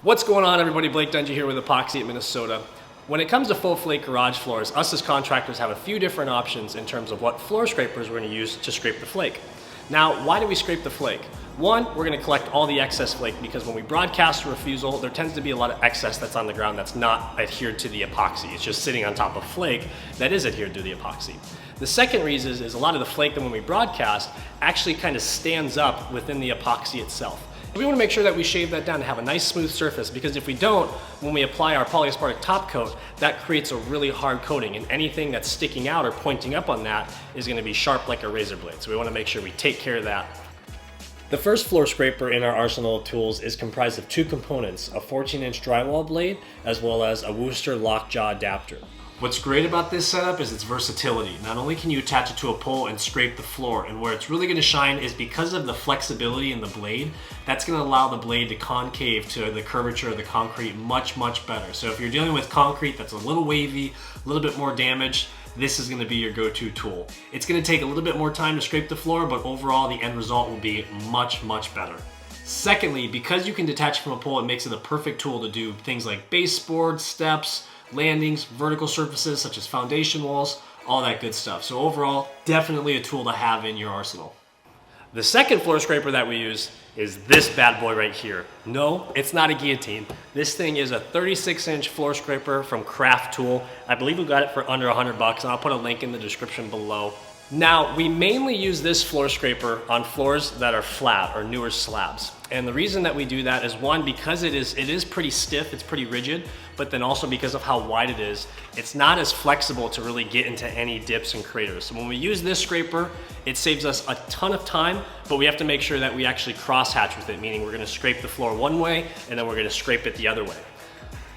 What's going on, everybody? Blake Dungy here with Epoxy at Minnesota. When it comes to full flake garage floors, us as contractors have a few different options in terms of what floor scrapers we're going to use to scrape the flake. Now, why do we scrape the flake? One, we're going to collect all the excess flake because when we broadcast a refusal, there tends to be a lot of excess that's on the ground that's not adhered to the epoxy. It's just sitting on top of flake that is adhered to the epoxy. The second reason is a lot of the flake that when we broadcast actually kind of stands up within the epoxy itself. We want to make sure that we shave that down to have a nice smooth surface, because if we don't, when we apply our polyaspartic top coat, that creates a really hard coating, and anything that's sticking out or pointing up on that is going to be sharp like a razor blade. So we want to make sure we take care of that. The first floor scraper in our arsenal of tools is comprised of two components, a 14-inch drywall blade as well as a Wooster lockjaw adapter. What's great about this setup is its versatility. Not only can you attach it to a pole and scrape the floor, and where it's really going to shine is because of the flexibility in the blade. That's going to allow the blade to concave to the curvature of the concrete much better. So if you're dealing with concrete that's a little wavy, a little bit more damaged, this is going to be your go-to tool. It's going to take a little bit more time to scrape the floor, but overall the end result will be much better. Secondly, because you can detach from a pole, it makes it a perfect tool to do things like baseboards, steps, landings, vertical surfaces such as foundation walls, all that good stuff. So overall, definitely a tool to have in your arsenal. The second floor scraper that we use is this bad boy right here. No, it's not a guillotine. This thing is a 36-inch floor scraper from Kraft tool. I believe we got it for under $100, and I'll put a link in the description below. Now, we mainly use this floor scraper on floors that are flat or newer slabs. And the reason that we do that is, one, because it is pretty stiff, it's pretty rigid, but then also because of how wide it is, it's not as flexible to really get into any dips and craters. So when we use this scraper, it saves us a ton of time, but we have to make sure that we actually cross-hatch with it, meaning we're gonna scrape the floor one way, and then we're gonna scrape it the other way.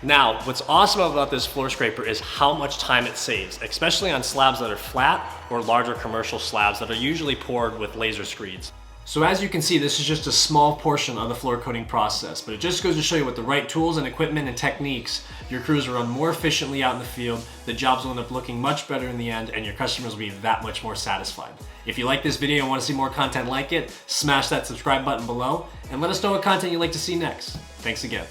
Now, what's awesome about this floor scraper is how much time it saves, especially on slabs that are flat or larger commercial slabs that are usually poured with laser screeds. So as you can see, this is just a small portion of the floor coating process, but it just goes to show you with the right tools and equipment and techniques, your crews will run more efficiently out in the field, the jobs will end up looking much better in the end, and your customers will be that much more satisfied. If you like this video and want to see more content like it, smash that subscribe button below, and let us know what content you'd like to see next. Thanks again.